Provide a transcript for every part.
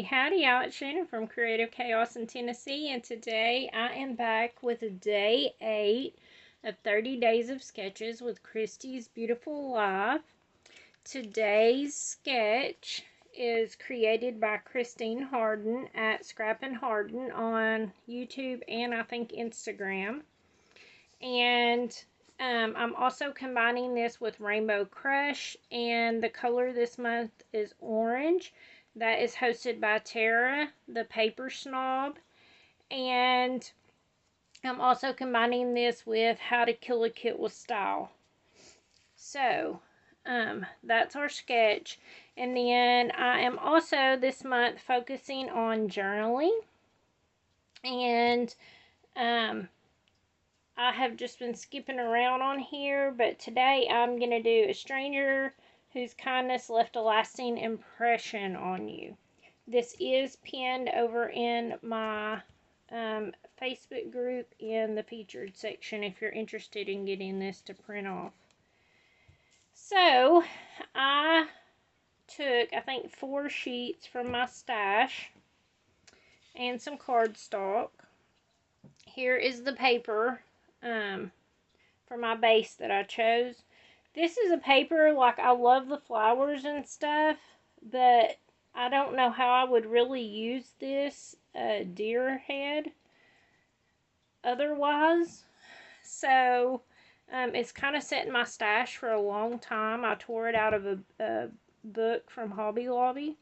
Howdy, y'all. It's Shannon from Creative Chaos in Tennessee, and today I am back with day 8 of 30 Days of Sketches with Christy's Beautiful Life. Today's sketch is created by Christine Harden at Scrap and Harden on YouTube and I think Instagram. And I'm also combining this with Rainbow Crush, and the color this month is orange. That is hosted by Tara, the Paper Snob. And I'm also combining this with How to Kill a Kit with Style. So, that's our sketch. And then I am also this month focusing on journaling. And, I have just been skipping around on here, but today I'm going to do a stranger whose kindness left a lasting impression on you. This is pinned over in my Facebook group in the featured section if you're interested in getting this to print off. So, I took, I think, 4 sheets from my stash and some cardstock. Here is the paper for my base that I chose. This is a paper, like, I love the flowers and stuff, but I don't know how I would really use this deer head otherwise. So, it's kind of set in my stash for a long time. I tore it out of a book from Hobby Lobby.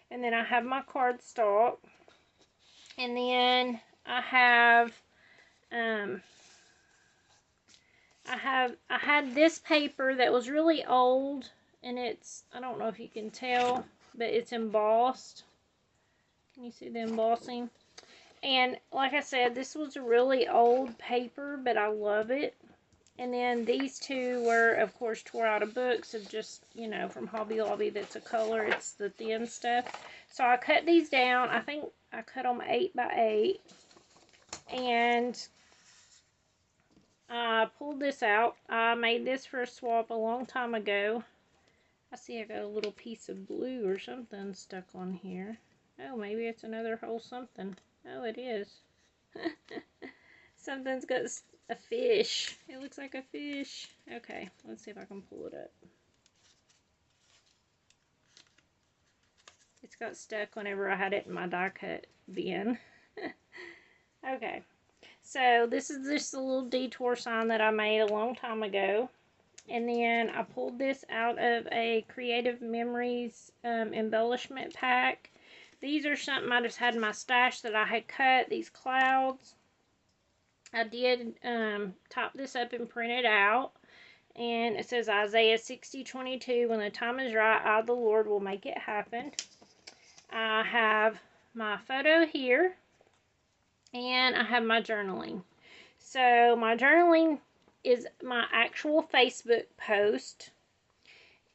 And then I have my cardstock. And then I have, I had this paper that was really old, and it's, I don't know if you can tell, but it's embossed. Can you see the embossing? And like I said, this was a really old paper, but I love it. And then these two were, of course, tore out of books of just, you know, from Hobby Lobby that's a color. It's the thin stuff. So I cut these down. I think I cut them 8 by 8. And I pulled this out. I made this for a swap a long time ago. I see I got a little piece of blue or something stuck on here. Oh, maybe it's another whole something. Oh, it is. Something's got a fish. It looks like a fish. Okay, let's see if I can pull it up. It's got stuck whenever I had it in my die cut bin. Okay. So, this is just a little detour sign that I made a long time ago. And then I pulled this out of a Creative Memories embellishment pack. These are something I just had in my stash that I had cut, these clouds. I did top this up and print it out. And it says Isaiah 60:22, when the time is right, I, the Lord, will make it happen. I have my photo here. And I have my journaling. So my journaling is my actual Facebook post.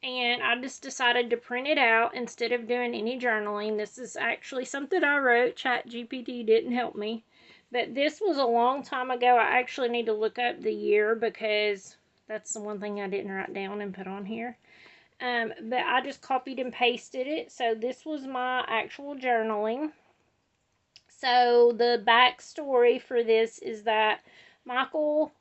And I just decided to print it out instead of doing any journaling. This is actually something I wrote. ChatGPT didn't help me. But this was a long time ago. I actually need to look up the year because that's the one thing I didn't write down and put on here. But I just copied and pasted it. So this was my actual journaling. So the backstory for this is that Michael,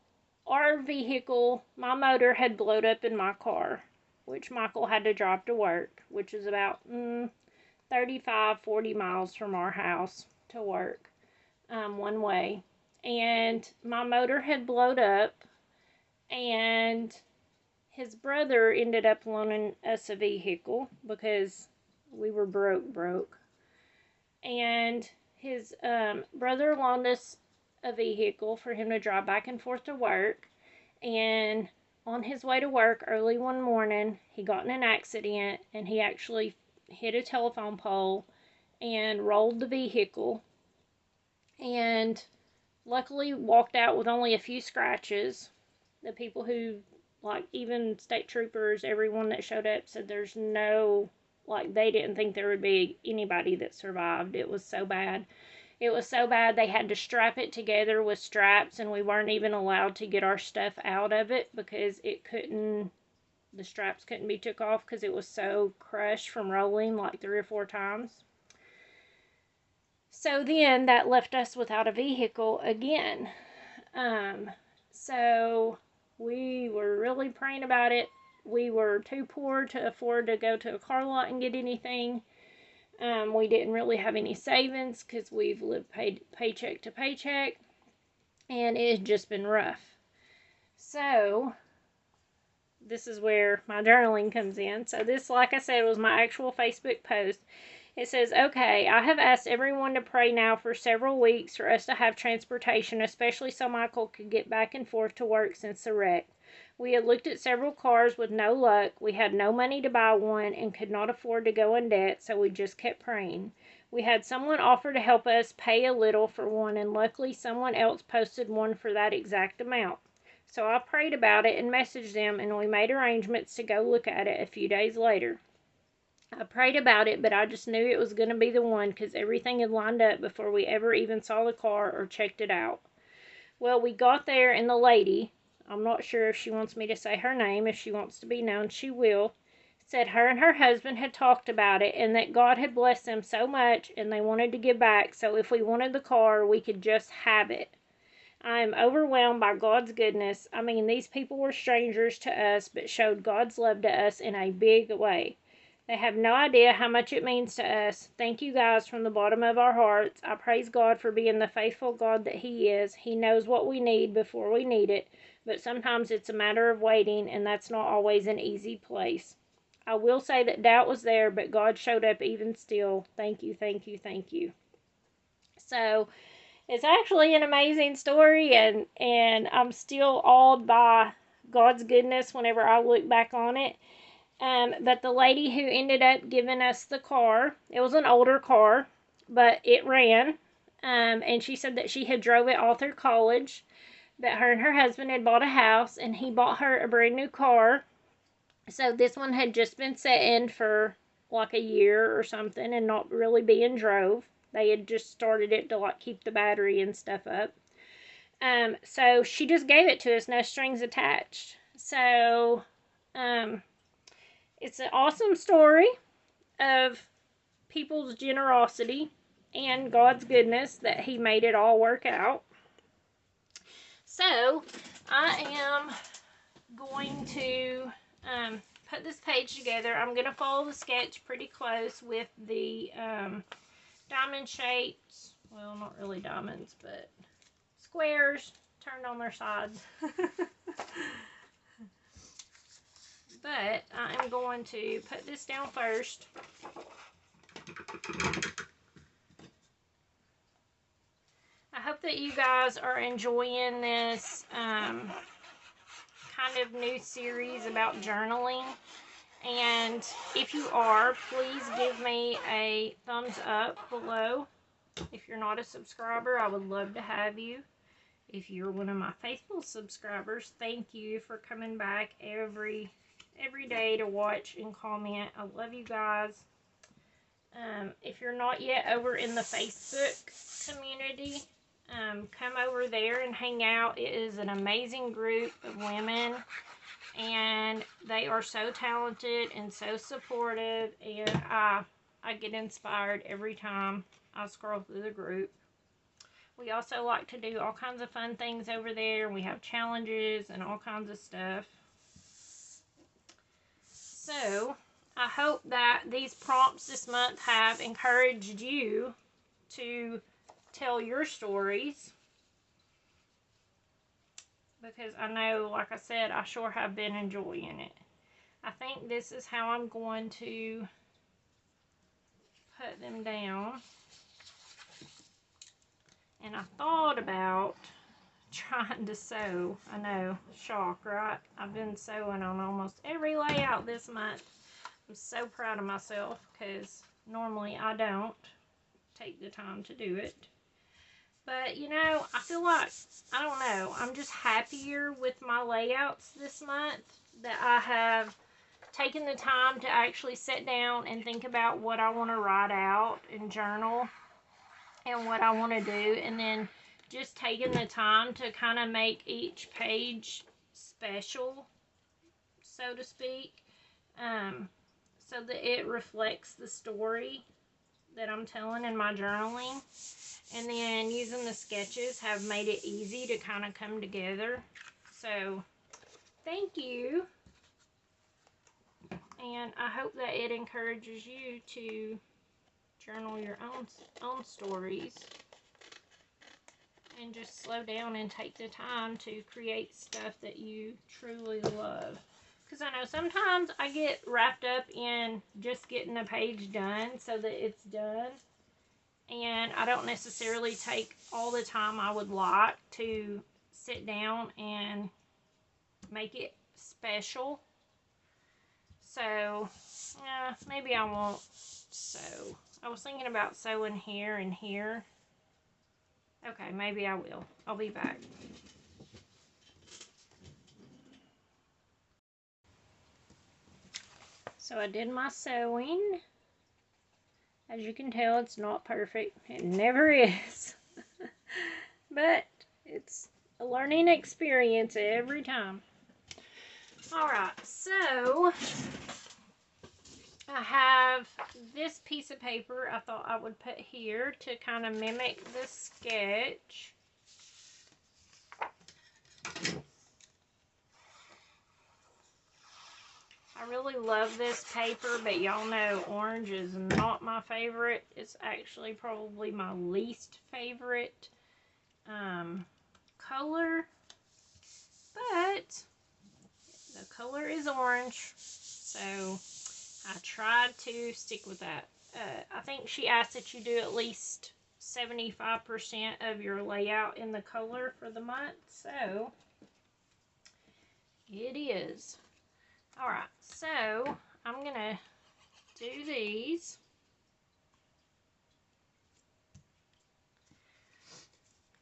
our vehicle, my motor had blown up in my car, which Michael had to drive to work, which is about 35, 40 miles from our house to work, one way. And my motor had blown up, and his brother ended up loaning us a vehicle because we were broke. And his brother loaned us a vehicle for him to drive back and forth to work. And on his way to work early one morning, he got in an accident, and he actually hit a telephone pole and rolled the vehicle. And luckily walked out with only a few scratches. The people who, like, even state troopers, everyone that showed up said there's no, like, they didn't think there would be anybody that survived. It was so bad. It was so bad they had to strap it together with straps, and we weren't even allowed to get our stuff out of it because the straps couldn't be took off because it was so crushed from rolling like 3 or 4 times. So then that left us without a vehicle again. So we were really praying about it. We were too poor to afford to go to a car lot and get anything. We didn't really have any savings because we've lived paycheck to paycheck, and it had just been rough. So this is where my journaling comes in. So this, like I said, was my actual Facebook post. It says, okay, I have asked everyone to pray now for several weeks for us to have transportation, especially so Michael could get back and forth to work since the wreck. We had looked at several cars with no luck. We had no money to buy one and could not afford to go in debt, so we just kept praying. We had someone offer to help us pay a little for one, and luckily someone else posted one for that exact amount. So I prayed about it and messaged them, and we made arrangements to go look at it a few days later. I prayed about it, but I just knew it was going to be the one because everything had lined up before we ever even saw the car or checked it out. Well, we got there, and the lady, I'm not sure if she wants me to say her name. If she wants to be known, she will, said her and her husband had talked about it and that God had blessed them so much and they wanted to give back, so if we wanted the car, we could just have it. I am overwhelmed by God's goodness. I mean, these people were strangers to us, but showed God's love to us in a big way. They have no idea how much it means to us. Thank you guys from the bottom of our hearts. I praise God for being the faithful God that He is. He knows what we need before we need it, but sometimes it's a matter of waiting, and that's not always an easy place. I will say that doubt was there, but God showed up even still. Thank you, thank you, thank you. So it's actually an amazing story, and I'm still awed by God's goodness whenever I look back on it. But the lady who ended up giving us the car, it was an older car, but it ran. And she said that she had drove it all through college, that her and her husband had bought a house, and he bought her a brand new car. So this one had just been set in for like a year or something and not really being drove. They had just started it to like keep the battery and stuff up. So she just gave it to us, no strings attached. So, it's an awesome story of people's generosity and God's goodness that He made it all work out. So, I am going to put this page together. I'm going to follow the sketch pretty close with the diamond shapes. Well, not really diamonds, but squares turned on their sides. But I am going to put this down first. I hope that you guys are enjoying this kind of new series about journaling. And if you are, please give me a thumbs up below. If you're not a subscriber, I would love to have you. If you're one of my faithful subscribers, thank you for coming back every day to watch and comment. I love you guys. If you're not yet over in the Facebook community, come over there and hang out. It is an amazing group of women, and they are so talented and so supportive, and I get inspired every time I scroll through the group. We also like to do all kinds of fun things over there. We have challenges and all kinds of stuff. So, I hope that these prompts this month have encouraged you to tell your stories. Because I know, like I said, I sure have been enjoying it. I think this is how I'm going to put them down. And I thought about trying to sew. I know, shock, right? I've been sewing on almost every layout this month. I'm so proud of myself because normally I don't take the time to do it. But, you know, I feel like, I don't know, I'm just happier with my layouts this month that I have taken the time to actually sit down and think about what I want to write out and journal and what I want to do, and then just taking the time to kind of make each page special, so to speak, so that it reflects the story that I'm telling in my journaling. And then using the sketches have made it easy to kind of come together. So, thank you. And I hope that it encourages you to journal your own stories. And just slow down and take the time to create stuff that you truly love. Because I know sometimes I get wrapped up in just getting a page done so that it's done. And I don't necessarily take all the time I would like to sit down and make it special. So, maybe I won't sew. I was thinking about sewing here and here. Okay, maybe I will. I'll be back. So I did my sewing. As you can tell, it's not perfect. It never is. But it's a learning experience every time. Alright, so I have this piece of paper I thought I would put here to kind of mimic the sketch. I really love this paper, but y'all know orange is not my favorite. It's actually probably my least favorite color, but the color is orange, so I tried to stick with that. I think she asked that you do at least 75% of your layout in the color for the month, so it is. Alright, so I'm going to do these.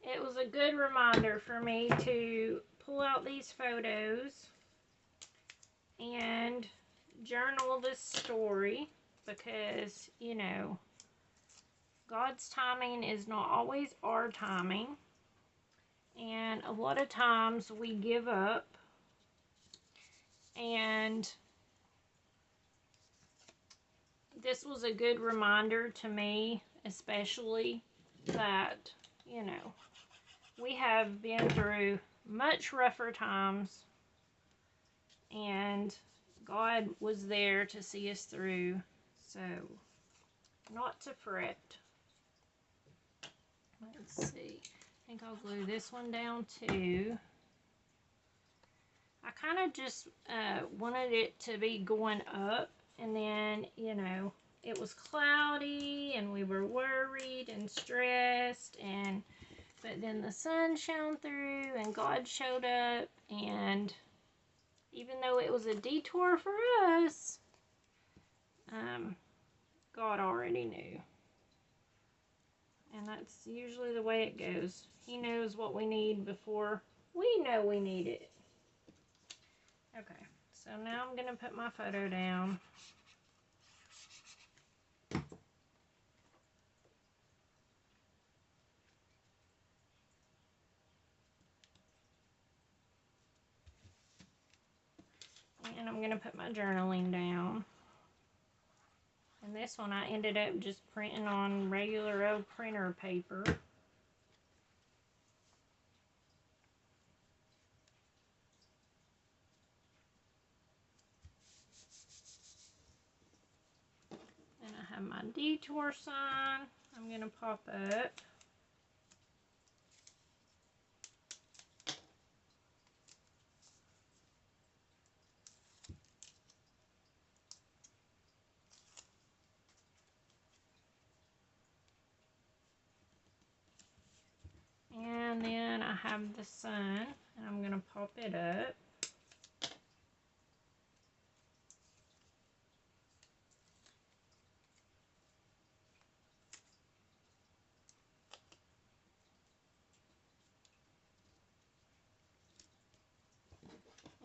It was a good reminder for me to pull out these photos and journal this story because, you know, God's timing is not always our timing. And a lot of times we give up. And this was a good reminder to me, especially, that, you know, we have been through much rougher times, and God was there to see us through, so not to fret. Let's see, I think I'll glue this one down too. I kind of just wanted it to be going up, and then, you know, it was cloudy and we were worried and stressed, but then the sun shone through and God showed up, and even though it was a detour for us, God already knew. And that's usually the way it goes. He knows what we need before we know we need it. Okay, so now I'm going to put my photo down. And I'm going to put my journaling down. And this one I ended up just printing on regular old printer paper. And I have my detour sign I'm going to pop up. And then I have the sun, and I'm going to pop it up.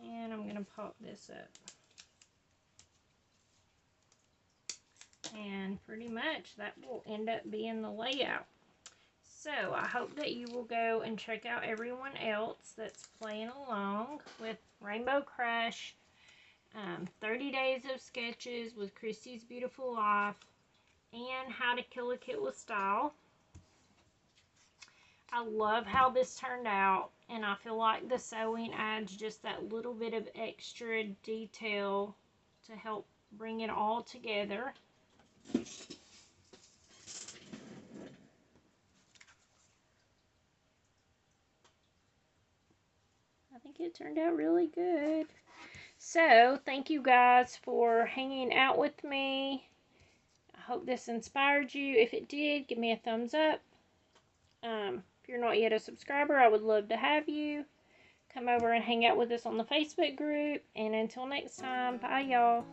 And I'm going to pop this up. And pretty much that will end up being the layout. So I hope that you will go and check out everyone else that's playing along with Rainbow Crush, 30 Days of Sketches with Christy's Beautiful Life. and How to Kill a Kit with Style. I love how this turned out, and I feel like the sewing adds just that little bit of extra detail to help bring it all together. I think it turned out really good. So, thank you guys for hanging out with me. I hope this inspired you. If it did, give me a thumbs up. If you're not yet a subscriber, I would love to have you. Come over and hang out with us on the Facebook group. And until next time, bye y'all.